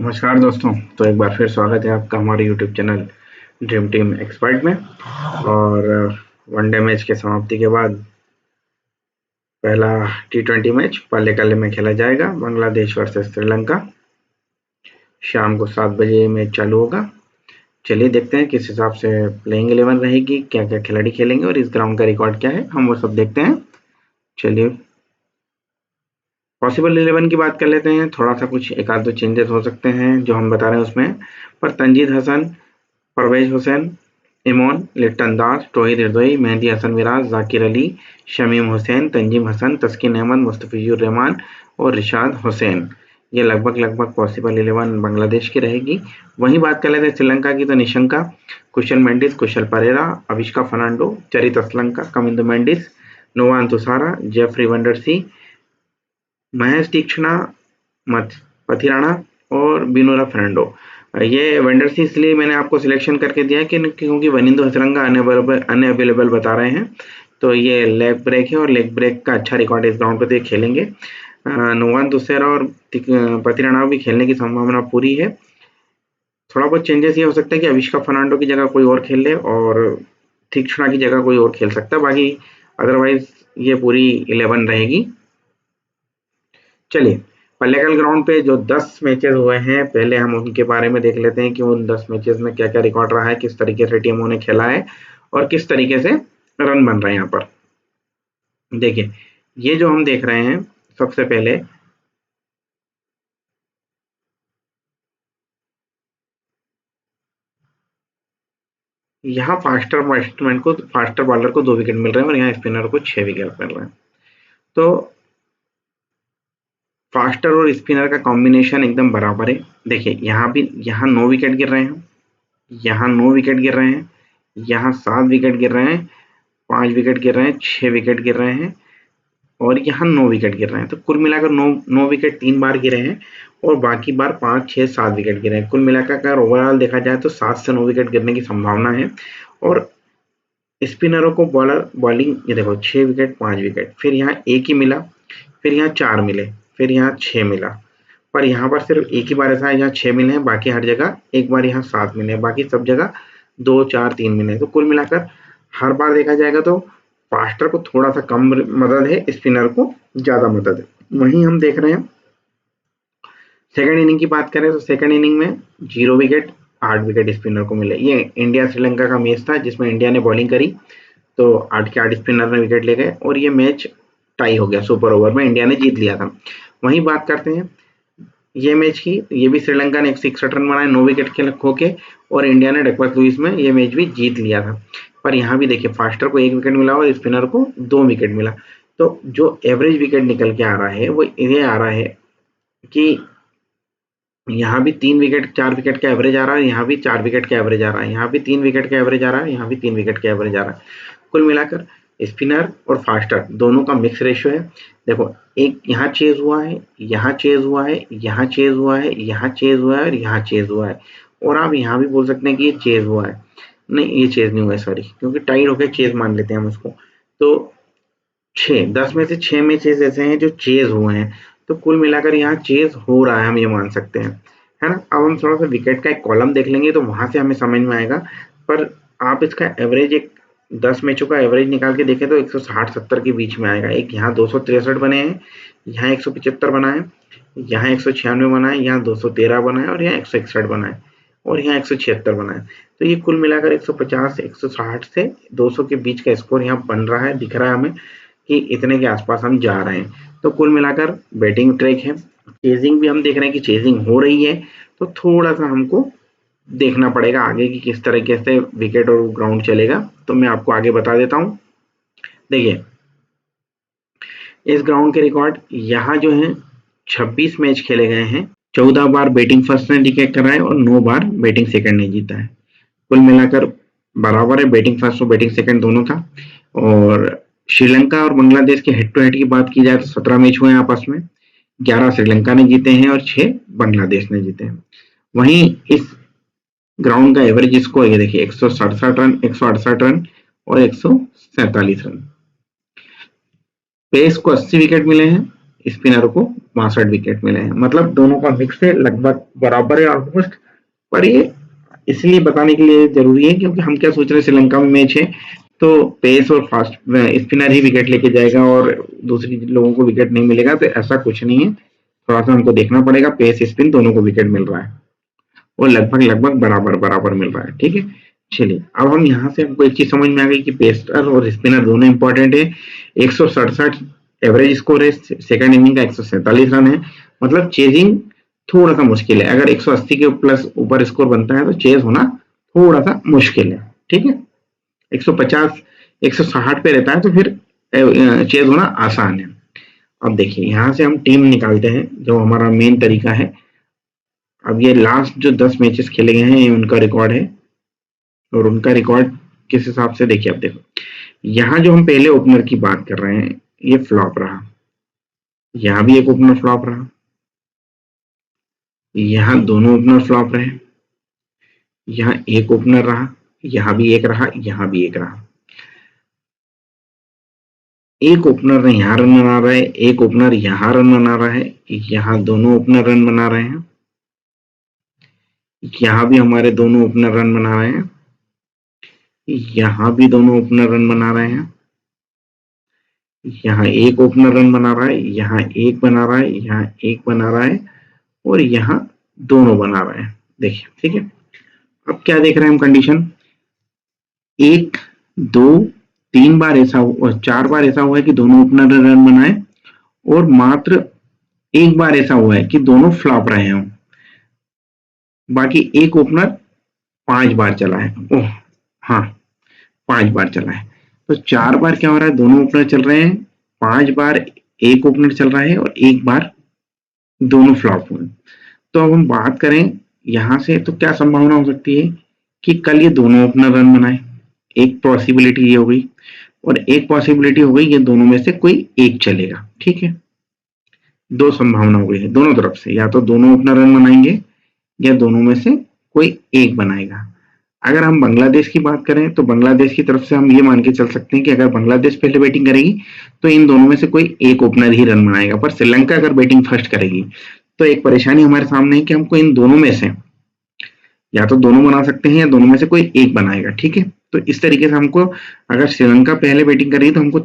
नमस्कार दोस्तों। तो एक बार फिर स्वागत है आपका हमारे YouTube channel dream team expert में। और वनडे मैच के समाप्ति के बाद पहला T20 मैच पालेकाले में खेला जाएगा। बांग्लादेश वर्सेस श्रीलंका। शाम को 7 बजे मैच चालू होगा। चलिए देखते हैं किस हिसाब से प्लेइंग 11 रहेगी, क्या क्या खिलाड़ी खेलेंगे और इस ग्राउंड का रिकॉर्ड क्या है, हम वो सब देखते हैं। चलिए पॉसिबल 11 की बात कर लेते हैं। थोड़ा सा कुछ एक आध दो चेंजेस हो सकते हैं जो हम बता रहे हैं उसमें। पर तंजीद हसन, परवेज हुसैन, इमोन, लिट्टन दास, तौहीद रिजवी, मेहदी हसन मिराज, जाकिर अली, शमीम हुसैन, तंजीम हसन, तस्किन अहमद, मुस्तफिजुर रहमान और रिशाद हुसैन, ये लगभग पॉसिबल 11 बांग्लादेश की रहेगी। वहीं बात कर लेते हैं श्रीलंका की, तो निशंका, कुशल मेंडिस, कुशल परेरा, अविष्का फर्नांडो, चरित असलंका, कमिंदो मेंडिस, नोवान तुसारा, जेफरी वंडरसी, महेश तीक्ष्णा, पथिराणा और बिनोरा फर्नांडो। ये वेंडर्स इसलिए मैंने आपको सिलेक्शन करके दिया है कि क्योंकि वनिंदो हसरंगा अनअवेलेबल बता रहे हैं। तो ये लेग ब्रेक है और लेग ब्रेक का अच्छा रिकॉर्ड इस ग्राउंड पर तो ये खेलेंगे। नोवान तुसेरा और पथिराणा भी खेलने की संभावना पूरी है। थोड़ा बहुत चेंजेस ये हो सकता है कि अविष्का फर्नांडो की जगह कोई और खेल ले और तीक्ष्णा की जगह कोई और खेल सकता है। बाकी अदरवाइज ये पूरी 11 रहेगी। चलिए पल्लेकल ग्राउंड पे जो 10 मैचेस हुए हैं, पहले हम उनके बारे में देख लेते हैं कि उन 10 मैचेस में क्या क्या रिकॉर्ड रहा है, किस तरीके से टीमों ने खेला है और किस तरीके से रन बन रहे हैं। यहाँ पर देखिए, ये जो हम देख रहे हैं, सबसे पहले यहाँ फास्टर बॉलर को 2 विकेट मिल रहे हैं और यहाँ स्पिनर को 6 विकेट मिल रहे हैं। तो फास्टर और स्पिनर का कॉम्बिनेशन एकदम बराबर है। देखिए यहाँ 9 विकेट गिर रहे हैं, यहाँ 9 विकेट गिर रहे हैं, यहाँ 7 विकेट गिर रहे हैं, 5 विकेट गिर रहे हैं, 6 विकेट गिर रहे हैं और यहाँ 9 विकेट गिर रहे हैं। तो कुल मिलाकर 9 विकेट 3 बार गिरे हैं और बाकी बार 5, 6, 7 विकेट गिरे हैं। कुल मिलाकर अगर ओवरऑल देखा जाए तो 7 से 9 विकेट गिरने की संभावना है। और स्पिनरों को बॉलिंग ये देखो 6 विकेट, 5 विकेट, फिर यहाँ एक ही मिला, फिर यहाँ 4 मिले, फिर यहाँ 6 मिला। पर यहाँ पर सिर्फ एक ही बार ऐसा है यहाँ 6 मिले हैं, बाकी हर जगह एक बार यहाँ 7 मिले हैं, बाकी सब जगह 2, 4, 3 मिले हैं। तो कुल मिलाकर हर बार देखा जाएगा तो फास्टर को थोड़ा सा कम मदद है, स्पिनर को ज्यादा मदद है। वहीं हम देख रहे हैं सेकंड इनिंग की बात करें तो सेकंड इनिंग में 0 विकेट, 8 विकेट स्पिनर को मिले। ये इंडिया श्रीलंका का मैच था जिसमें इंडिया ने बॉलिंग करी तो 8 के 8 स्पिनर ने विकेट ले गए और ये मैच टाई हो गया। सुपर ओवर में इंडिया ने जीत लिया था। वहीं बात करते हैं ये मैच की, ये भी श्रीलंका ने 161 रन बनाए 9 विकेट खो के और इंडिया ने डकवर्थ लुईस में ये मैच भी जीत लिया था। पर यहाँ भी देखिए फास्टर को 1 विकेट मिला और स्पिनर को 2 विकेट मिला। तो जो एवरेज विकेट निकल के आ रहा है वो ये आ रहा है कि यहाँ भी 3 विकेट 4 विकेट का एवरेज आ रहा है, यहाँ भी 4 विकेट का एवरेज आ रहा है, यहाँ भी 3 विकेट का एवरेज आ रहा है, यहाँ भी 3 विकेट का एवरेज आ रहा है। कुल मिलाकर स्पिनर और फास्टर दोनों का मिक्स रेशियो है। देखो एक यहाँ चेज हुआ है, यहाँ चेज हुआ है, यहाँ चेज हुआ है, यहाँ चेज हुआ है और यहाँ चेज हुआ है। और आप यहाँ भी बोल सकते हैं कि ये चेज हुआ है, नहीं ये चेज नहीं हुआ है, सॉरी, क्योंकि टाइड होकर चेज मान लेते हैं हम उसको। तो 10 में से 6 मैचेस ऐसे हैं जो चेज हुए हैं। तो कुल मिलाकर यहाँ चेज हो रहा है, हम ये मान सकते हैं, है ना। अब हम थोड़ा सा विकेट का एक कॉलम देख लेंगे तो वहां से हमें समझ में आएगा। पर आप इसका एवरेज एक 10 मैचों का एवरेज निकाल के देखें तो 160-70 के बीच में आएगा। एक यहाँ 263 बने हैं, यहाँ 175 बना है, यहाँ 196 बना है, यहाँ 213 बना है और यहाँ 161 बना है और यहाँ 176 बना है। तो ये कुल मिलाकर 150, 160 से 200 के बीच का स्कोर यहाँ बन रहा है, दिख रहा है हमें कि इतने के आसपास हम जा रहे हैं। तो कुल मिलाकर बैटिंग ट्रैक है, चेजिंग भी हम देख रहे हैं कि चेजिंग हो रही है। तो थोड़ा सा हमको देखना पड़ेगा आगे की किस तरीके से विकेट और ग्राउंड चलेगा। तो मैं आपको आगे बता देता हूं। देखिए इस ग्राउंड के रिकॉर्ड यहाँ जो है 26 मैच खेले गए हैं, 14 बार बैटिंग फर्स्ट ने डिक्लेयर करा है और 9 बार बैटिंग सेकंड ने जीता है। कुल मिलाकर बराबर है, बैटिंग फर्स्ट और बैटिंग सेकंड दोनों का। और श्रीलंका और बांग्लादेश के हेड टू हेड की बात की जाए तो 17 मैच हुए हैं आपस में, 11 श्रीलंका ने जीते हैं और 6 बांग्लादेश ने जीते हैं। वहीं इस ग्राउंड का एवरेज स्कोर ये देखिए 167 रन, 168 रन और 147 रन। पेस को 80 विकेट मिले हैं, स्पिनर को 62 विकेट मिले हैं, मतलब दोनों का मिक्स है, लगभग बराबर है ऑलमोस्ट। पर ये इसलिए बताने के लिए जरूरी है क्योंकि हम क्या सोच रहे हैं, श्रीलंका में मैच है तो पेस और फास्ट स्पिनर ही विकेट लेके जाएगा और दूसरी लोगों को विकेट नहीं मिलेगा, तो ऐसा कुछ नहीं है। थोड़ा सा हमको देखना पड़ेगा, पेस स्पिन दोनों को विकेट मिल रहा है और लगभग लगभग बराबर बराबर मिल रहा है। ठीक है, चलिए अब हम यहाँ से हमको एक चीज समझ में आ गई कि पेसर और स्पिनर दोनों इंपॉर्टेंट है। 167 एवरेज स्कोर है, सेकंड इनिंग का 147 रन है, मतलब चेजिंग थोड़ा सा मुश्किल है। अगर 180 के प्लस ऊपर स्कोर बनता है तो चेज होना थोड़ा सा मुश्किल है। ठीक है, 150 160 पे रहता है तो फिर चेज होना आसान है। अब देखिए यहाँ से हम टीम निकालते हैं, जो हमारा मेन तरीका है। अब ये लास्ट जो 10 मैचेस खेले गए हैं ये उनका रिकॉर्ड है, और उनका रिकॉर्ड किस हिसाब से देखिए। अब देखो यहाँ जो हम पहले ओपनर की बात कर रहे हैं ये फ्लॉप रहा, यहाँ भी एक ओपनर फ्लॉप रहा, यहाँ दोनों ओपनर फ्लॉप रहे, यहाँ एक ओपनर रहा, यहाँ भी एक रहा, यहाँ भी एक रहा। एक ओपनर यहाँ रन बना रहा है, एक ओपनर यहाँ रन बना रहा है, यहाँ दोनों ओपनर रन बना रहे हैं, यहाँ भी हमारे दोनों ओपनर रन बना रहे हैं, यहाँ भी दोनों ओपनर रन बना रहे हैं, यहाँ एक ओपनर रन बना रहा है, यहाँ एक बना रहा है, यहाँ एक बना रहा है, और यहाँ दोनों बना रहे हैं। देखिए ठीक है, अब क्या देख रहे हैं हम कंडीशन, एक दो तीन बार ऐसा हुआ, 4 बार ऐसा हुआ है कि दोनों ओपनर रन बनाए, और मात्र एक बार ऐसा हुआ है कि दोनों फ्लॉप रहे हों। बाकी एक ओपनर 5 बार चला है, ओह हाँ 5 बार चला है, तो 4 बार क्या हो रहा है, दोनों ओपनर चल रहे हैं, 5 बार एक ओपनर चल रहा है, और एक बार दोनों फ्लॉप हुए। तो अब हम बात करें यहां से, तो क्या संभावना हो सकती है कि कल ये दोनों ओपनर रन बनाए, एक पॉसिबिलिटी ये हो गई, और एक पॉसिबिलिटी हो गई ये दोनों में से कोई एक चलेगा। ठीक है, दो संभावना हो गई है दोनों तरफ से, या तो दोनों ओपनर रन बनाएंगे या दोनों में से कोई एक बनाएगा। अगर हम बांग्लादेश की बात करें तो बांग्लादेश की तरफ से हम ये मान के चल सकते हैं कि अगर बांग्लादेश पहले बैटिंग करेगी तो इन दोनों में से कोई एक ओपनर ही रन बनाएगा, पर श्रीलंका अगर बैटिंग फर्स्ट करेगी तो एक परेशानी हमारे सामने है कि हमको इन दोनों में से या तो दोनों बना सकते हैं या दोनों में से कोई एक बनाएगा। ठीक है, तो इस तरीके से हमको, अगर श्रीलंका पहले बैटिंग करेगी तो हमको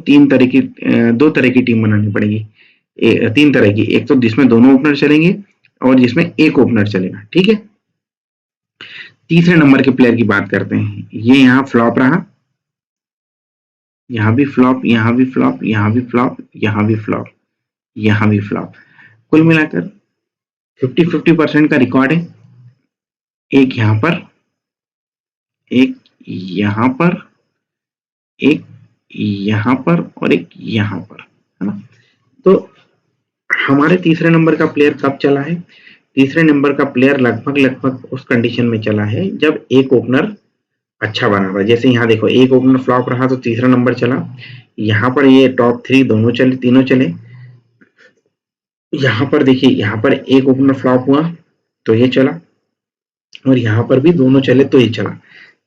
दो तरह की टीम बनानी पड़ेगी, तीन तरह की, एक तो जिसमें दोनों ओपनर चलेंगे और जिसमें एक ओपनर चलेगा। ठीक है, तीसरे नंबर के प्लेयर की बात करते हैं, ये यहाँ फ्लॉप रहा, यहाँ भी फ्लॉप, यहाँ भी फ्लॉप, यहाँ भी फ्लॉप, यहाँ भी फ्लॉप, यहाँ भी फ्लॉप, कुल मिलाकर 50-50% का रिकॉर्ड है। एक यहाँ पर, एक यहाँ पर, एक यहाँ पर, और एक यहाँ पर, है ना। तो हमारे तीसरे नंबर का प्लेयर कब चला है, तीसरे नंबर का प्लेयर लगभग लगभग उस कंडीशन में चला है जब एक ओपनर अच्छा बना रहा। जैसे यहाँ देखो एक ओपनर फ्लॉप रहा तो तीसरा नंबर चला, यहाँ पर ये टॉप 3 दोनों चले, तीनों चले, यहाँ पर देखिए यहाँ पर एक ओपनर फ्लॉप हुआ तो ये चला, और यहाँ पर भी दोनों चले तो ये चला।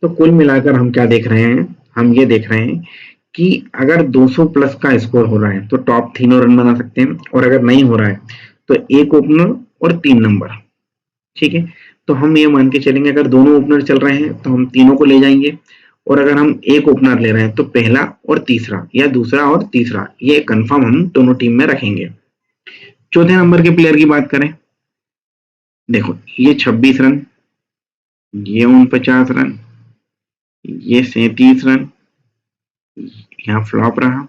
तो कुल मिलाकर हम क्या देख रहे हैं, हम ये देख रहे हैं कि अगर 200 प्लस का स्कोर हो रहा है तो टॉप तीनों रन बना सकते हैं, और अगर नहीं हो रहा है तो एक ओपनर और 3 नंबर। ठीक है, तो हम ये मान के चलेंगे अगर दोनों ओपनर चल रहे हैं तो हम तीनों को ले जाएंगे, और अगर हम एक ओपनर ले रहे हैं तो पहला और तीसरा या दूसरा और तीसरा ये कंफर्म हम दोनों टीम में रखेंगे। चौथे नंबर के प्लेयर की बात करें, देखो ये 26 रन, ये 49 रन, ये 37 रन, यहाँ फ्लॉप रहा,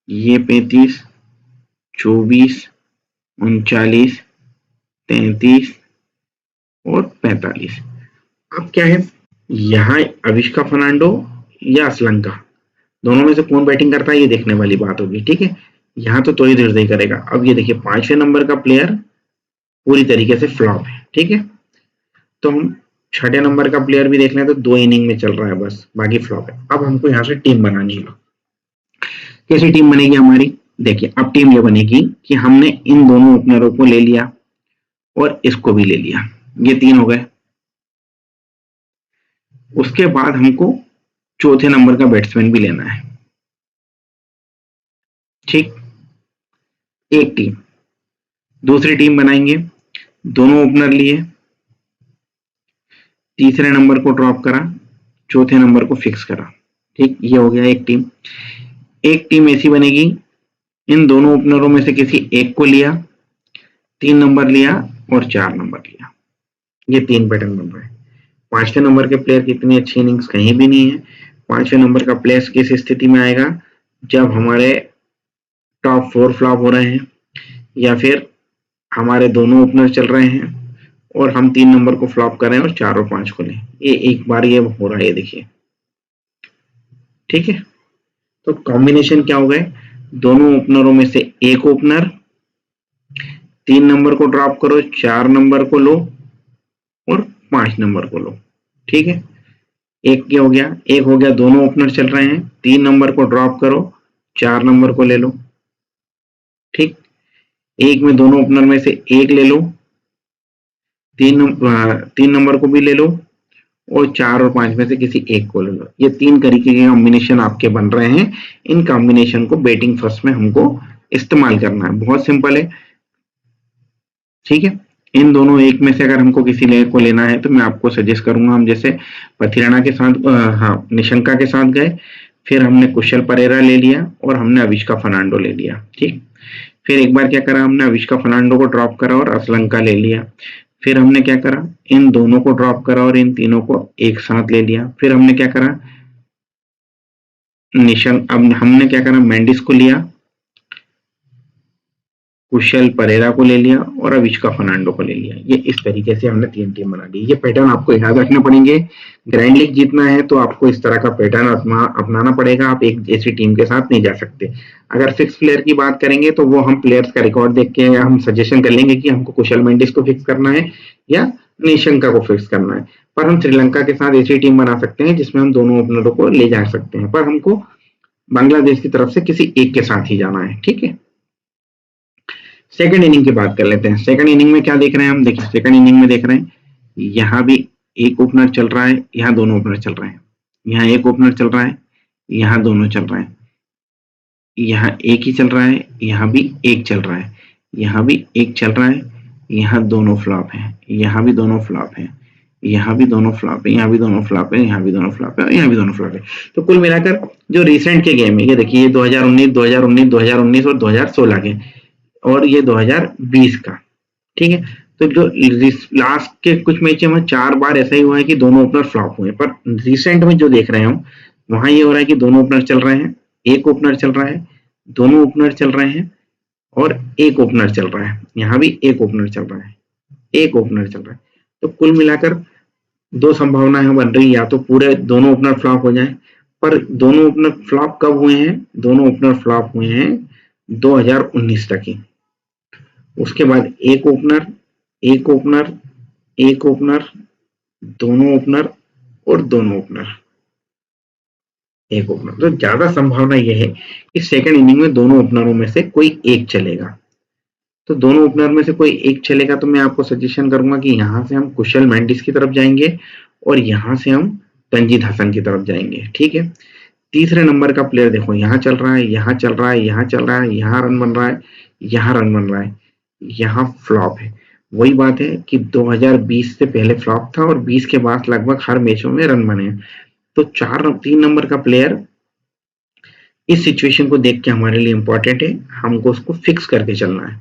ये 35, 24, 39, 33 और 45। अब क्या है, यहाँ अविष्का फर्नांडो या श्रीलंका दोनों में से कौन बैटिंग करता है ये देखने वाली बात होगी। ठीक है, यहाँ तो थोड़ी देर से ही करेगा। अब ये देखिए 5वें नंबर का प्लेयर पूरी तरीके से फ्लॉप है। ठीक है, तो हम 6ठे नंबर का प्लेयर भी देख लें तो 2 इनिंग में चल रहा है बस, बाकी फ्लॉप है। अब हमको यहाँ से टीम बनानी है। कैसी टीम बनेगी हमारी, देखिए अब टीम ये बनेगी कि हमने इन दोनों ओपनरों को ले लिया और इसको भी ले लिया, ये 3 हो गए। उसके बाद हमको चौथे नंबर का बैट्समैन भी लेना है। ठीक, एक टीम। दूसरी टीम बनाएंगे, दोनों ओपनर लिए, तीसरे नंबर को ड्रॉप करा, चौथे नंबर को फिक्स करा। ठीक, ये हो गया एक टीम। एक टीम ऐसी बनेगी, इन दोनों ओपनरों में से किसी एक को लिया, 3 नंबर लिया और 4 नंबर लिया। ये 3 पैटर्न बन रहा है। 5वें नंबर के प्लेयर की इतनी अच्छी इनिंग्स कहीं भी नहीं है। 5वें नंबर का प्लेयर किस स्थिति में आएगा, जब हमारे टॉप 4 फ्लॉप हो रहे हैं या फिर हमारे दोनों ओपनर चल रहे हैं और हम 3 नंबर को फ्लॉप कर रहे हैं और 4 और 5 को लें। ये एक बार ये हो रहा है, देखिए। ठीक है, तो कॉम्बिनेशन क्या हो गए, दोनों ओपनरों में से एक ओपनर, 3 नंबर को ड्रॉप करो, 4 नंबर को लो और 5 नंबर को लो। ठीक है, एक क्या हो गया, एक हो गया दोनों ओपनर चल रहे हैं, 3 नंबर को ड्रॉप करो, 4 नंबर को ले लो। ठीक, एक में दोनों ओपनर में से एक ले लो, 3 नंबर को भी ले लो और 4 और 5 में से किसी एक को ले लो। ये 3 तरीके के कॉम्बिनेशन आपके बन रहे हैं। इन कॉम्बिनेशन को बैटिंग फर्स्ट में हमको इस्तेमाल करना है, बहुत सिंपल है। ठीक है, इन दोनों एक में से अगर हमको किसी को लेना है तो मैं आपको सजेस्ट करूंगा, हम जैसे पथिराना के साथ निशंका के साथ गए, फिर हमने कुशल परेरा ले लिया और हमने अविष्का फर्नांडो ले लिया। ठीक, फिर एक बार क्या करा, हमने अविष्का फर्नांडो को ड्रॉप करा और असलंका ले लिया। फिर हमने क्या करा, इन दोनों को ड्रॉप करा और इन तीनों को एक साथ ले लिया। फिर हमने क्या करा, अब हमने क्या करा, मेंडिस को लिया, कुशल परेरा को ले लिया और अविष्का फर्नांडो को ले लिया। ये इस तरीके से हमने 3 टीम बना ली। ये पैटर्न आपको याद रखने पड़ेंगे। ग्रैंड लीग जीतना है तो आपको इस तरह का पैटर्न अपनाना पड़ेगा। आप एक ऐसी टीम के साथ नहीं जा सकते। अगर 6 प्लेयर की बात करेंगे तो वो हम प्लेयर्स का रिकॉर्ड देख के हम सजेशन कर लेंगे कि हमको कुशल मेंडिस को फिक्स करना है या निशंका को फिक्स करना है। पर हम श्रीलंका के साथ ऐसी टीम बना सकते हैं जिसमें हम दोनों ओपनरों को ले जा सकते हैं, पर हमको बांग्लादेश की तरफ से किसी एक के साथ ही जाना है। ठीक है, सेकंड इनिंग की बात कर लेते हैं। सेकंड इनिंग में क्या देख रहे हैं हम, देखिए सेकंड इनिंग में देख रहे हैं, यहाँ भी एक ओपनर चल रहा है, यहाँ दोनों ओपनर चल रहे हैं, यहाँ एक ओपनर चल रहा है, यहाँ दोनों चल रहे हैं, यहाँ एक ही चल रहा है, यहाँ भी एक चल रहा है, यहाँ भी एक चल रहा है, यहाँ दोनों फ्लॉप है, यहाँ भी दोनों फ्लॉप है, यहाँ भी दोनों फ्लॉप है, यहाँ भी दोनों फ्लॉप है, यहाँ भी दोनों फ्लॉप है और यहाँ भी दोनों फ्लॉप है। तो कुल मिलाकर जो रिसेंट के गेम है, ये देखिए, ये 2019, 2019, 2019 और 2016 के, और ये 2020 का। ठीक है, तो जो लास्ट के कुछ मैच में 4 बार ऐसा ही हुआ है कि दोनों ओपनर फ्लॉप हुए, पर रिसेंट में जो देख रहे हैं हम, वहां ये हो रहा है कि दोनों ओपनर चल रहे हैं, एक ओपनर चल रहा है, दोनों ओपनर चल रहे हैं और एक ओपनर चल रहा है, यहाँ भी एक ओपनर चल रहा है, एक ओपनर चल रहा है। तो कुल मिलाकर 2 संभावनाएं बन रही, या तो पूरे दोनों ओपनर फ्लॉप हो जाए। पर दोनों ओपनर फ्लॉप कब हुए हैं, दोनों ओपनर फ्लॉप हुए हैं 2019 तक ही। उसके बाद एक ओपनर, एक ओपनर, एक ओपनर, दोनों ओपनर और दोनों ओपनर, एक ओपनर। तो ज्यादा संभावना यह है कि सेकंड इनिंग में दोनों ओपनरों में से कोई एक चलेगा। तो दोनों ओपनर में से कोई एक चलेगा तो मैं आपको सजेशन करूंगा कि यहाँ से हम कुशल मेंडिस की तरफ जाएंगे और यहाँ से हम तंजीद हसन की तरफ जाएंगे। ठीक है, तीसरे नंबर का प्लेयर देखो, यहाँ चल रहा है, यहाँ चल रहा है, यहाँ चल रहा है, यहाँ रन बन रहा है, यहाँ रन बन रहा है, यहाँ फ्लॉप है। वही बात है कि 2020 से पहले फ्लॉप था और 20 के बाद लगभग हर मैचों में रन बने। तो 3 नंबर का प्लेयर इस सिचुएशन को देख के हमारे लिए इंपॉर्टेंट है, हमको उसको फिक्स करके चलना है।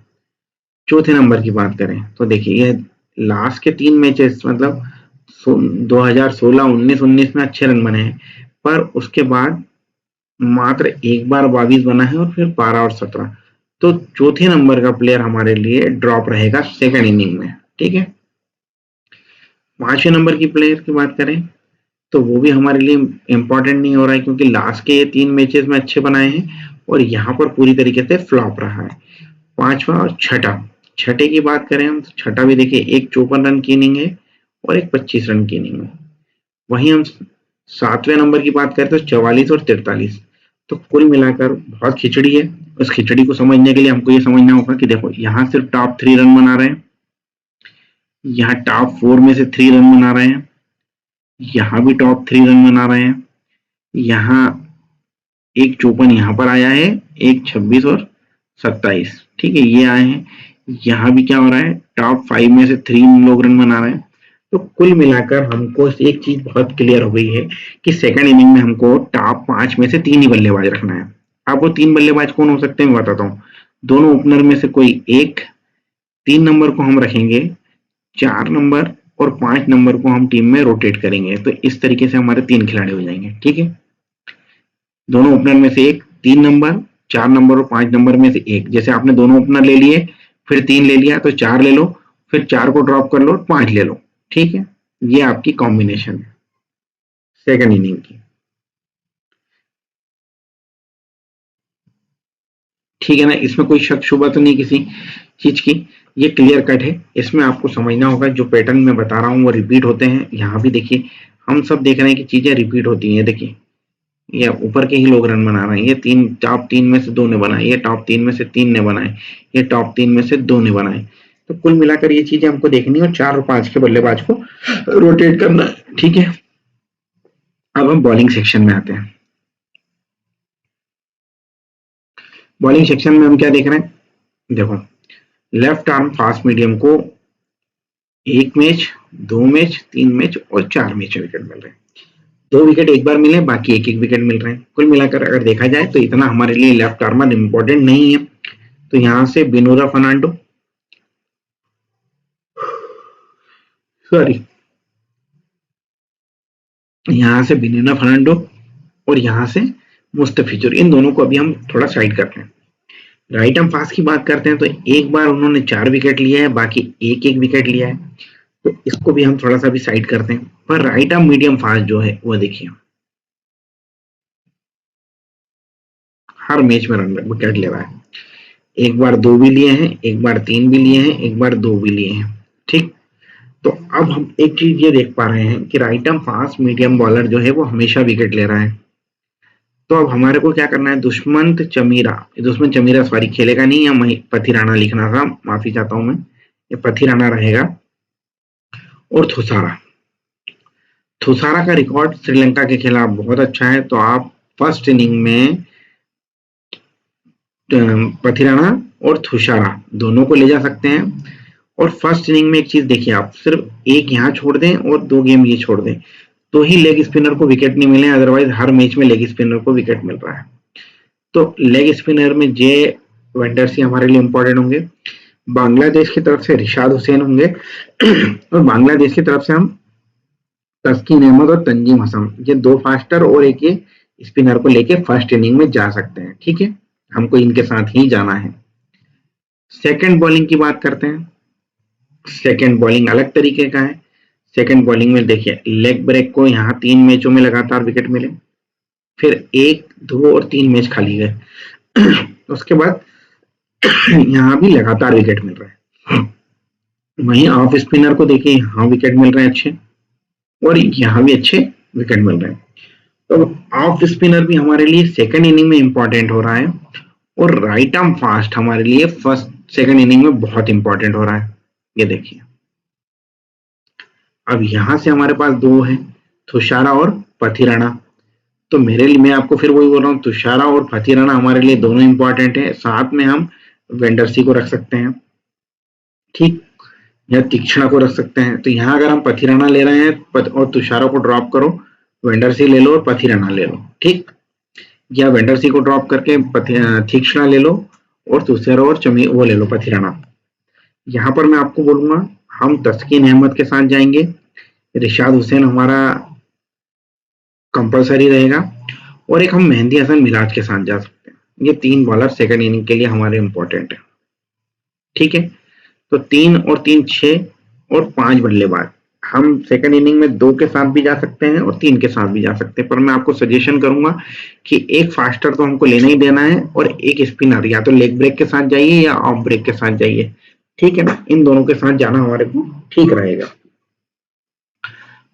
चौथे नंबर की बात करें तो देखिए, ये लास्ट के 3 मैचेस मतलब 2016, 19 में अच्छे रन बने हैं, पर उसके बाद मात्र एक बार 22 बना है और फिर 12 और 17। तो चौथे नंबर का प्लेयर हमारे लिए ड्रॉप रहेगा सेकंड इनिंग में। ठीक है, 5वें नंबर की प्लेयर की बात करें तो वो भी हमारे लिए इंपॉर्टेंट नहीं हो रहा है, क्योंकि लास्ट के 3 मैचेस में अच्छे बनाए हैं और यहाँ पर पूरी तरीके से फ्लॉप रहा है। 5वां और छठे की बात करें हम तो छठा भी देखिए, एक 54 रन की इनिंग है और एक 25 रन की इनिंग है। वहीं हम 7वें नंबर की बात करें तो 44 और 43। तो कुल मिलाकर बहुत खिचड़ी है। उस खिचड़ी को समझने के लिए हमको ये समझना होगा कि देखो, यहाँ सिर्फ टॉप 3 रन बना रहे हैं, यहाँ टॉप 4 में से 3 रन बना रहे हैं, यहाँ भी टॉप 3 रन बना रहे हैं, यहाँ एक 54 यहाँ पर आया है, एक 26 और 27। ठीक है, ये आए हैं, यहाँ भी क्या हो रहा है, टॉप 5 में से 3 लोग रन बना रहे हैं। तो कुल मिलाकर हमको एक चीज बहुत क्लियर हो गई है कि सेकंड इनिंग में हमको टॉप 5 में से 3 ही बल्लेबाज रखना है। अब वो 3 बल्लेबाज कौन हो सकते हैं मैं बताता हूँ। दोनों ओपनर में से कोई एक, 3 नंबर को हम रखेंगे, 4 नंबर और 5 नंबर को हम टीम में रोटेट करेंगे। तो इस तरीके से हमारे 3 खिलाड़ी हो जाएंगे। ठीक है, दोनों ओपनर में से एक, 3 नंबर, 4 नंबर और 5 नंबर में से एक। जैसे आपने दोनों ओपनर ले लिए, फिर 3 ले लिया तो 4 ले लो, फिर 4 को ड्रॉप कर लो, 5 ले लो। ठीक है, ये आपकी कॉम्बिनेशन है सेकंड इनिंग की। ठीक है ना, इसमें कोई शक शुबा तो नहीं किसी चीज की, ये क्लियर कट है। इसमें आपको समझना होगा जो पैटर्न मैं बता रहा हूँ वो रिपीट होते हैं। यहाँ भी देखिए हम सब देख रहे हैं कि चीजें रिपीट होती हैं। देखिए ये ऊपर के ही लोग रन बना रहे हैं। ये टॉप 3 में से 2 ने बनाए, ये टॉप 3 में से 3 ने बनाए, ये टॉप 3 में से 2 ने बनाए। तो कुल मिलाकर ये चीजें हमको देखनी है और 4 और 5 के बल्लेबाज को रोटेट करना है। ठीक है, अब हम बॉलिंग सेक्शन में आते हैं। बॉलिंग सेक्शन में हम क्या देख रहे हैं, देखो लेफ्ट आर्म फास्ट मीडियम को 1 मैच, 2 मैच, 3 मैच और 4 मैच विकेट मिल रहे हैं। 2 विकेट एक बार मिले, बाकी एक एक विकेट मिल रहे हैं। कुल मिलाकर अगर देखा जाए तो इतना हमारे लिए लेफ्ट आर्मर इंपॉर्टेंट नहीं है। तो यहां से बिनोदा फर्नांडो, सॉरी, यहां से बिनोदा फर्नांडो और यहां से मुस्तफिजुर, इन दोनों को अभी हम थोड़ा साइड करते हैं। राइट आर्म फास्ट की बात करते हैं तो एक बार उन्होंने 4 विकेट लिया है, बाकी एक एक विकेट लिया है। तो इसको भी हम थोड़ा सा भी साइड करते हैं। पर राइट आर्म मीडियम फास्ट जो है वो देखिए हर मैच में रन विकेट ले रहा है। एक बार 2 भी लिए हैं, एक बार 3 भी लिए हैं, एक बार 2 भी लिए हैं। ठीक, तो अब हम एक चीज ये देख पा रहे हैं कि right arm fast medium bowler जो है वो हमेशा विकेट ले रहा है। तो अब हमारे को क्या करना है, दुश्मन चमीरा सॉरी खेलेगा नहीं, या पथिराना लिखना था, माफी चाहता हूं मैं, ये पथिराना रहेगा। और थुसारा का रिकॉर्ड श्रीलंका के खिलाफ बहुत अच्छा है। तो आप फर्स्ट इनिंग में पथिराना और थुसारा दोनों को ले जा सकते हैं। और फर्स्ट इनिंग में एक चीज देखिए, आप सिर्फ एक यहाँ छोड़ दें और 2 गेम ये छोड़ दें तो ही लेग स्पिनर को विकेट नहीं मिले, अदरवाइज हर मैच में लेग स्पिनर को विकेट मिल रहा है। तो लेग स्पिनर में जे वेंडरसी हमारे लिए इंपॉर्टेंट होंगे। बांग्लादेश की तरफ से रिशाद हुसैन होंगे और बांग्लादेश की तरफ से हम तस्कीन अहमद और तंजीम हसन, ये 2 फास्टर और एक ये स्पिनर को लेके फर्स्ट इनिंग में जा सकते हैं। ठीक है, हमको इनके साथ ही जाना है। सेकंड बॉलिंग की बात करते हैं। सेकंड बॉलिंग अलग तरीके का है। सेकंड बॉलिंग में देखिए लेग ब्रेक को यहाँ 3 मैचों में लगातार विकेट मिले, फिर 1, 2 और 3 मैच खाली गए उसके बाद यहाँ भी लगातार विकेट मिल रहा है। वहीं ऑफ स्पिनर को देखिए, यहाँ विकेट मिल रहे हैं अच्छे और यहाँ भी अच्छे विकेट मिल रहे हैं। तो ऑफ स्पिनर भी हमारे लिए सेकंड इनिंग में इंपॉर्टेंट हो रहा है और राइट आर्म फास्ट हमारे लिए सेकंड इनिंग में बहुत इंपॉर्टेंट हो रहा है। ये देखिए अब यहां से हमारे पास 2 है, थुशारा और पथिराना। तो मेरे लिए, मैं आपको फिर वही बोल रहा हूँ, तुषारा और फतिराना हमारे लिए दोनों इंपॉर्टेंट है। साथ में हम वेंडरसी को रख सकते हैं, ठीक, या तीक्ष्णा को रख सकते हैं। तो यहाँ अगर हम पथिराना ले रहे हैं और तुषारा को ड्रॉप करो, वेंडरसी ले लो और पथिराना ले लो, ठीक, या वेंडरसी को ड्रॉप करके तीक्ष्णा ले लो और तुषारा और वो ले लो पथिराना। यहाँ पर मैं आपको बोलूंगा हम तस्कीन अहमद के साथ जाएंगे, रिशाद हुसैन हमारा कंपलसरी रहेगा और एक हम मेहंदी हसन मिराज के साथ जा सकते हैं। ये 3 बॉलर सेकंड इनिंग के लिए हमारे इंपॉर्टेंट है। ठीक है, तो 3 और 3 6 और 5 बल्लेबाज हम सेकंड इनिंग में 2 के साथ भी जा सकते हैं और 3 के साथ भी जा सकते हैं। पर मैं आपको सजेशन करूंगा कि एक फास्टर तो हमको लेना ही देना है और एक स्पिनर, या तो लेग ब्रेक के साथ जाइए या ऑफ ब्रेक के साथ जाइए। ठीक है ना, इन दोनों के साथ जाना हमारे को ठीक रहेगा।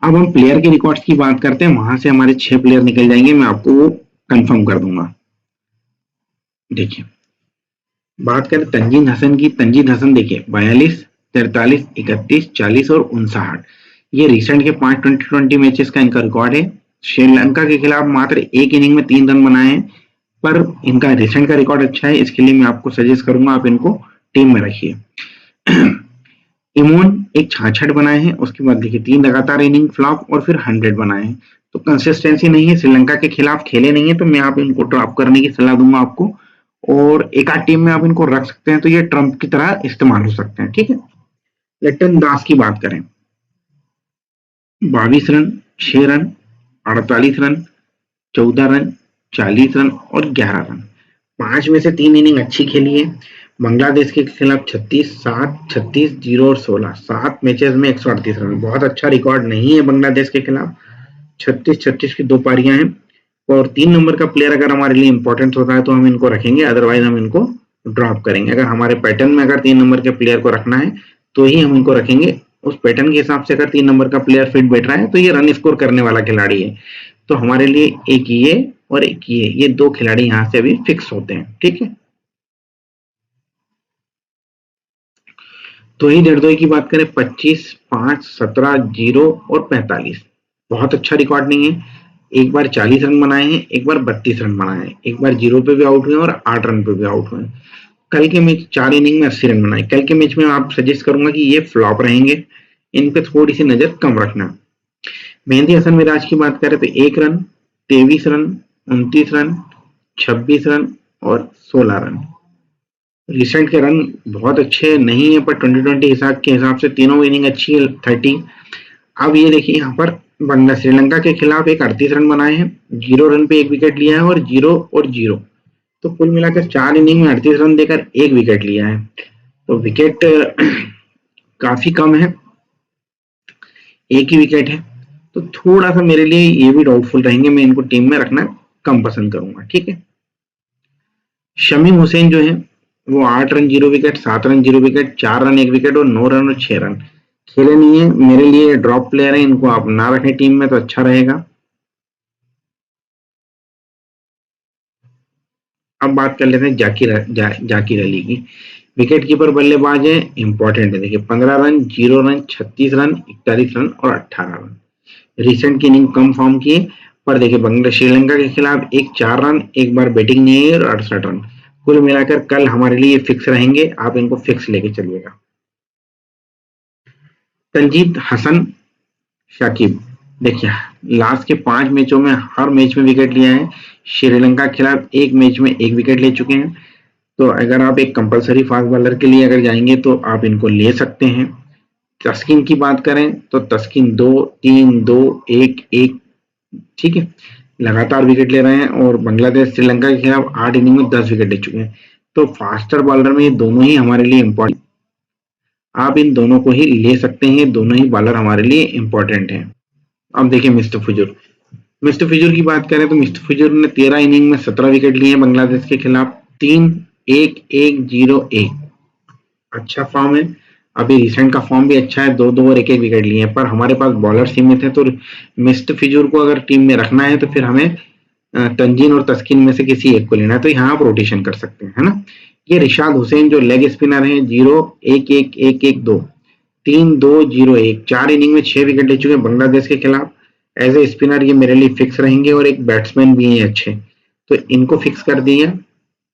अब हम प्लेयर के रिकॉर्ड्स की बात करते हैं। वहां से हमारे 6 प्लेयर निकल जाएंगे, मैं आपको वो कंफर्म कर दूंगा। देखिए बात करें तंजीद हसन की, तंजीद हसन देखिए 42, 43, 31, 40 और 59, ये रिसेंट के 5 2020 मैचेस का इनका रिकॉर्ड है। श्रीलंका के खिलाफ मात्र एक इनिंग में 3 रन बनाए हैं, पर इनका रिसेंट का रिकॉर्ड अच्छा है, इसके लिए मैं आपको सजेस्ट करूंगा आप इनको टीम में रखिए। इमोन एक 66 बनाए हैं, उसके बाद देखिए 3 लगातार इनिंग फ्लॉप और फिर 100 बनाए हैं। तो कंसिस्टेंसी नहीं है, श्रीलंका के खिलाफ खेले नहीं है, तो मैं आप इनको ड्रॉप करने की सलाह दूंगा आपको। और एक आध टीम में आप इनको रख सकते हैं, तो ये ट्रम्प की तरह इस्तेमाल हो सकते हैं। ठीक है, लिटन दास की बात करें, 22 run, 6 run, 48 run, 14 run, 40 run और 11 रन। 5 में से 3 इनिंग अच्छी खेली है। बांग्लादेश के खिलाफ 36, 7, 36, 0 और 16, 7 मैचेस में 138 रन, बहुत अच्छा रिकॉर्ड नहीं है बांग्लादेश के खिलाफ। 36 की 2 पारियां हैं। और 3 नंबर का प्लेयर अगर हमारे लिए इंपॉर्टेंट होता है तो हम इनको रखेंगे, अदरवाइज हम इनको ड्रॉप करेंगे। अगर हमारे पैटर्न में अगर 3 नंबर के प्लेयर को रखना है तो ही हम इनको रखेंगे। उस पैटर्न के हिसाब से अगर 3 नंबर का प्लेयर फिट बैठ रहा है तो ये रन स्कोर करने वाला खिलाड़ी है। तो हमारे लिए एक ये और एक ये 2 खिलाड़ी यहाँ से अभी फिक्स होते हैं। ठीक है, तो ही निर्दोई की बात करें, 25, 5, 17, 0 और 45, बहुत अच्छा रिकॉर्ड नहीं है। एक बार 40 रन बनाए हैं, एक बार 32 रन बनाए हैं, एक बार 0 पे भी आउट हुए और 8 रन पे भी आउट हुए। कल के मैच 4 इनिंग में 80 रन बनाए। कल के मैच में आप सजेस्ट करूंगा कि ये फ्लॉप रहेंगे, इन पे थोड़ी सी नजर कम रखना। मेहंदी हसन मिराज की बात करें तो 1 रन, 23 रन, 29 रन, 26 रन और 16 रन। रिसेंट के रन बहुत अच्छे नहीं है, पर 2020 हिसाब के हिसाब से तीनों इनिंग अच्छी है, 30। अब ये देखिए यहाँ पर बंगला श्रीलंका के खिलाफ एक 38 रन बनाए हैं, 0 रन पे 1 विकेट लिया है और 0 और 0, तो कुल मिलाकर 4 इनिंग में 38 रन देकर 1 विकेट लिया है। तो विकेट काफी कम है, 1 ही विकेट है। तो थोड़ा सा मेरे लिए ये भी डाउटफुल रहेंगे, मैं इनको टीम में रखना कम पसंद करूंगा। ठीक है, शमीम हुसैन जो है वो 8 run 0 wicket, 7 run 0 wicket, 4 run 1 wicket और 9 रन और 6 रन खेले नहीं है। मेरे लिए ड्रॉप प्लेयर है, इनको आप ना रखें टीम में तो अच्छा रहेगा। अब बात कर लेते हैं जाकिर अली की। विकेट कीपर बल्लेबाज है, इंपॉर्टेंट है। देखिए 15 रन, 0 रन, 36 रन, 41 रन और 18 रन। रिसेंट की इनिंग कम फॉर्म की है, पर देखिए बांग्लादेश श्रीलंका के खिलाफ एक 4 रन, एक बार बैटिंग नहीं है और 68 रन। कुल मिलाकर कल हमारे लिए फिक्स रहेंगे, आप इनको फिक्स लेके चलिएगा। तंजीद हसन शाकिब, देखिए लास्ट के 5 मैचों में हर मैच में विकेट लिया है। श्रीलंका के खिलाफ एक मैच में 1 विकेट ले चुके हैं। तो अगर आप एक कंपलसरी फास्ट बॉलर के लिए अगर जाएंगे तो आप इनको ले सकते हैं। तस्किन की बात करें तो तस्किन 2, 3, 2, 1, 1, ठीक है, लगातार विकेट ले रहे हैं और बांग्लादेश श्रीलंका के खिलाफ 8 इनिंग में 10 विकेट ले चुके हैं। तो फास्टर बॉलर में ये दोनों ही हमारे लिए इंपॉर्टेंट, आप इन दोनों को ही ले सकते हैं, दोनों ही बॉलर हमारे लिए इंपॉर्टेंट हैं। अब देखिए मिस्टर फिजूर की बात करें तो मिस्टर फिजूर ने 13 इनिंग में 17 विकेट लिए हैं बांग्लादेश के खिलाफ, 3, 1, 1, 0, 1, अच्छा फॉर्म है। अभी रिसेंट का फॉर्म भी अच्छा है, 2-2 और 1-1 विकेट लिए हैं। पर हमारे पास बॉलर सीमित है, तो मिस्टर फिजूर को अगर टीम में रखना है तो फिर हमें तंजीन और तस्किन में से किसी एक को लेना है। तो यहाँ आप रोटेशन कर सकते हैं, है ना। ये रिशाद हुसैन जो लेग स्पिनर है, 0, 1, 1, 1, 1, 2, 3, 2, 0, 1, 4 इनिंग में 6 विकेट ले चुके हैं बांग्लादेश के खिलाफ। एज ए स्पिनर ये मेरे लिए फिक्स रहेंगे और एक बैट्समैन भी है अच्छे, तो इनको फिक्स कर दिया।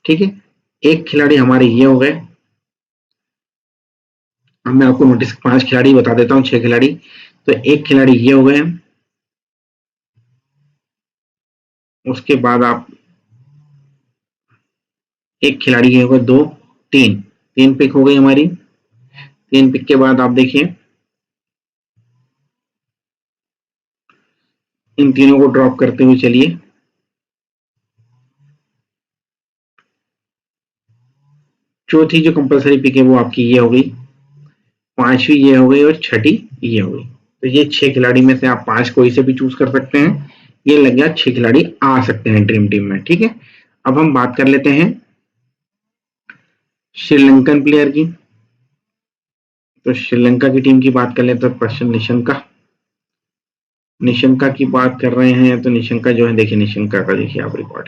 ठीक है, एक खिलाड़ी हमारे ये हो गए। अब मैं आपको नोटिस 5 खिलाड़ी बता देता हूँ, 6 खिलाड़ी। तो एक खिलाड़ी ये हो गए, उसके बाद आप एक खिलाड़ी ये हो गए, 2, 3 पिक हो गई हमारी। 3 पिक के बाद आप देखिए इन तीनों को ड्रॉप करते हुए चलिए। चौथी जो कंपलसरी पिक है वो आपकी ये हो गई, 5वीं ये हो गई और 6ठी ये हो गई। तो ये 6 खिलाड़ी में से आप 5 कोई से भी चूज कर सकते हैं। ये लग गया 6 खिलाड़ी आ सकते हैं ड्रीम टीम में। ठीक है, अब हम बात कर लेते हैं श्रीलंकन प्लेयर की। तो श्रीलंका की टीम की बात कर लेते हैं, प्रशन निशंका की बात कर रहे हैं। तो निशंका जो है, देखिए निशंका का देखिए आप record,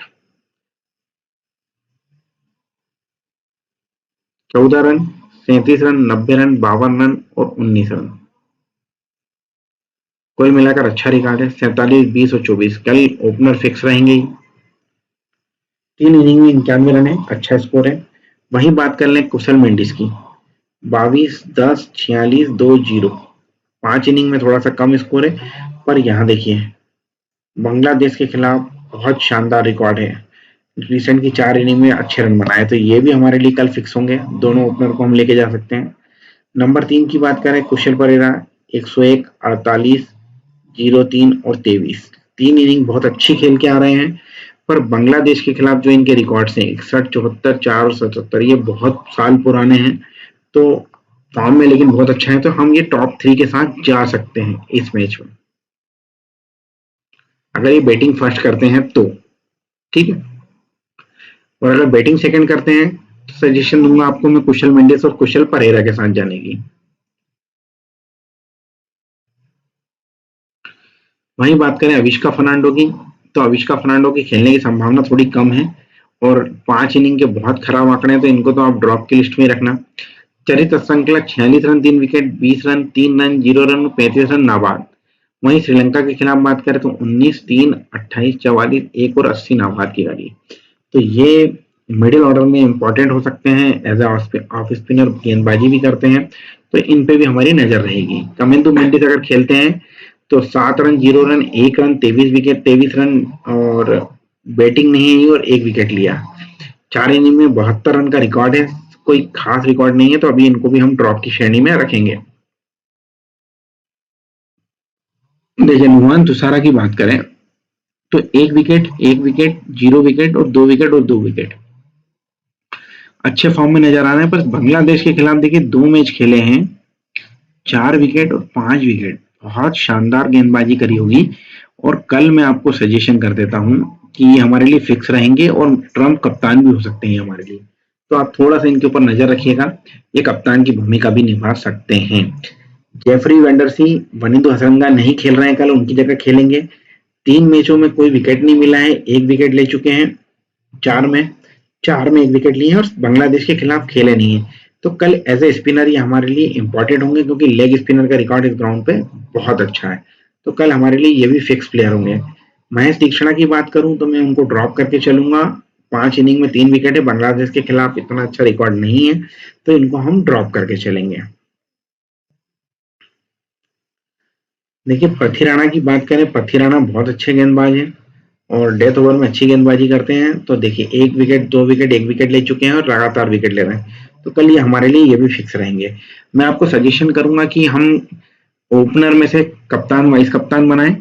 14 run, 37 run, 90 run, 52 run और 19 रन। कुल मिलाकर अच्छा रिकॉर्ड है, 47, 20 और 24। कल ओपनर फिक्स रहेंगे। 3 इनिंग में 91 रन है, अच्छा स्कोर है। वहीं बात कर लें कुशल मेंडिस की। 22, 10, 46, 2, 0। 5 इनिंग में थोड़ा सा कम स्कोर है, पर यहाँ देखिए बांग्लादेश के खिलाफ बहुत शानदार रिकॉर्ड है। रिसेंट की 4 इनिंग में अच्छे रन बनाए, तो ये भी हमारे लिए कल फिक्स होंगे। दोनों ओपनर को हम लेके जा सकते हैं। नंबर 3 की बात करें, कुशल परेरा 101, 48, 03 और 23। 3 इनिंग बहुत अच्छी खेल के आ रहे हैं, पर बांग्लादेश के खिलाफ जो इनके रिकॉर्ड्स हैं 61, 74, 4 और 77, ये बहुत साल पुराने हैं। तो फॉर्म में लेकिन बहुत अच्छा है, तो हम ये टॉप 3 के साथ जा सकते हैं इस मैच में, अगर ये बैटिंग फर्स्ट करते हैं तो। ठीक है, और अगर बैटिंग सेकंड करते हैं तो सजेशन दूंगा आपको मैं कुशल मेंडिस और कुशल परेरा के साथ जाने की। वहीं बात करें अविष्का फर्नांडो की, तो अविष्का फर्नांडो की खेलने की संभावना थोड़ी कम है, और 5 इनिंग के बहुत खराब आंकड़े हैं, तो इनको तो आप ड्रॉप की लिस्ट में रखना। चरित्र श्रृंखला 46 run 3 wicket, 20 run 3 run 0 run 35 run नाबाद। वहीं श्रीलंका के खिलाफ बात करें तो 19, 3, 28, 44, 1 और 80 नाबाद की गाड़ी। तो ये मिडिल ऑर्डर में इंपॉर्टेंट हो सकते हैं, एज ऑफ स्पिनर गेंदबाजी भी करते हैं, तो इन पे भी हमारी नजर रहेगी। कमेंदु मेंडिस अगर खेलते हैं तो 7 run 0 run 1 run 23 wicket 23 run, और बैटिंग नहीं है और 1 विकेट लिया। 4 इनिंग में 72 रन का रिकॉर्ड है, कोई खास रिकॉर्ड नहीं है, तो अभी इनको भी हम ड्रॉप की श्रेणी में रखेंगे। देखिए नुमान तुषारा की बात करें तो 1 विकेट 1 विकेट 0 विकेट और 2 विकेट और 2 विकेट अच्छे फॉर्म में नजर आ रहे हैं। पर बांग्लादेश के खिलाफ देखिए 2 मैच खेले हैं, 4 विकेट और 5 विकेट, बहुत शानदार गेंदबाजी करी होगी। और कल मैं आपको सजेशन कर देता हूं कि ये हमारे लिए फिक्स रहेंगे और ट्रम्प कप्तान भी हो सकते हैं हमारे लिए, तो आप थोड़ा सा इनके ऊपर नजर रखिएगा, ये कप्तान की भूमिका भी निभा सकते हैं। जेफरी वेंडरसी, वनिंदु हसरंगा नहीं खेल रहे हैं, कल उनकी जगह खेलेंगे। 3 मैचों में कोई विकेट नहीं मिला है, 1 विकेट ले चुके हैं, 4 में 1 विकेट लिए हैं और बांग्लादेश के खिलाफ खेले नहीं है। तो कल एज ए स्पिनर ये हमारे लिए इंपॉर्टेंट होंगे, क्योंकि लेग स्पिनर का रिकॉर्ड इस ग्राउंड पे बहुत अच्छा है, तो कल हमारे लिए ये भी फिक्स प्लेयर होंगे। महेश दीक्षणा की बात करूं तो मैं उनको ड्रॉप करके चलूंगा। 5 इनिंग में 3 विकेट है, बांग्लादेश के खिलाफ इतना अच्छा रिकॉर्ड नहीं है, तो इनको हम ड्रॉप करके चलेंगे। देखिए पथी राणा की बात करें, पथी राणा बहुत अच्छे गेंदबाज हैं और डेथ ओवर में अच्छी गेंदबाजी करते हैं। तो देखिए 1 विकेट 2 विकेट 1 विकेट ले चुके हैं और लगातार विकेट ले रहे हैं, तो कल ये हमारे लिए ये भी फिक्स रहेंगे। मैं आपको सजेशन करूंगा कि हम ओपनर में से कप्तान वाइस कप्तान बनाएं,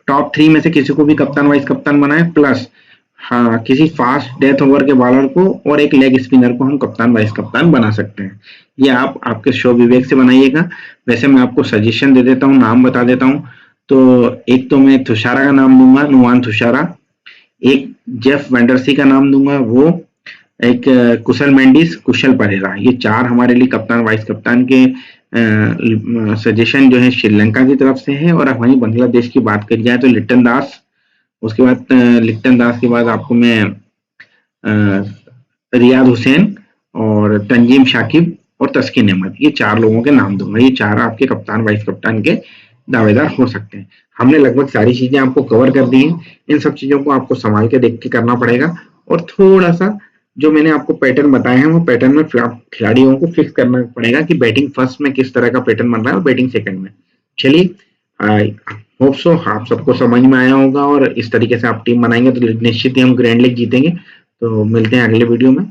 टॉप 3 में से किसी को भी कप्तान वाइस कप्तान बनाएं, प्लस हाँ किसी फास्ट डेथ ओवर के बॉलर को और एक लेग स्पिनर को हम कप्तान वाइस कप्तान बना सकते हैं। ये आप आपके शो विवेक से बनाइएगा। वैसे मैं आपको सजेशन दे देता हूँ, नाम बता देता हूँ। तो एक तो मैं तुषारा का नाम दूंगा, नुवान तुषारा। एक जेफ वेंडरसी का नाम दूंगा, वो एक कुशल मेंडिस, कुशल परेरा। ये 4 हमारे लिए कप्तान वाइस कप्तान के सजेशन जो है श्रीलंका की तरफ से है। और वहीं बांग्लादेश की बात करी जाए तो लिट्टन दास, उसके बाद लिट्टन दास के बाद आपको मैं रियाद हुसैन और तंजीम शाकिब और तस्किन अहमद, ये 4 लोगों के नाम दूंगा। ये 4 आपके कप्तान वाइस कप्तान के दावेदार हो सकते हैं। हमने लगभग सारी चीजें आपको कवर कर दी हैं, इन सब चीजों को आपको संभाल के देख के करना पड़ेगा, और थोड़ा सा जो मैंने आपको पैटर्न बताए हैं वो पैटर्न में खिलाड़ियों को फिक्स करना पड़ेगा कि बैटिंग फर्स्ट में किस तरह का पैटर्न बन रहा है और बैटिंग सेकंड में। चलिए होप सो आप सबको समझ में आया होगा, और इस तरीके से आप टीम बनाएंगे तो निश्चित ही हम ग्रैंड लीग जीतेंगे। तो मिलते हैं अगले वीडियो में।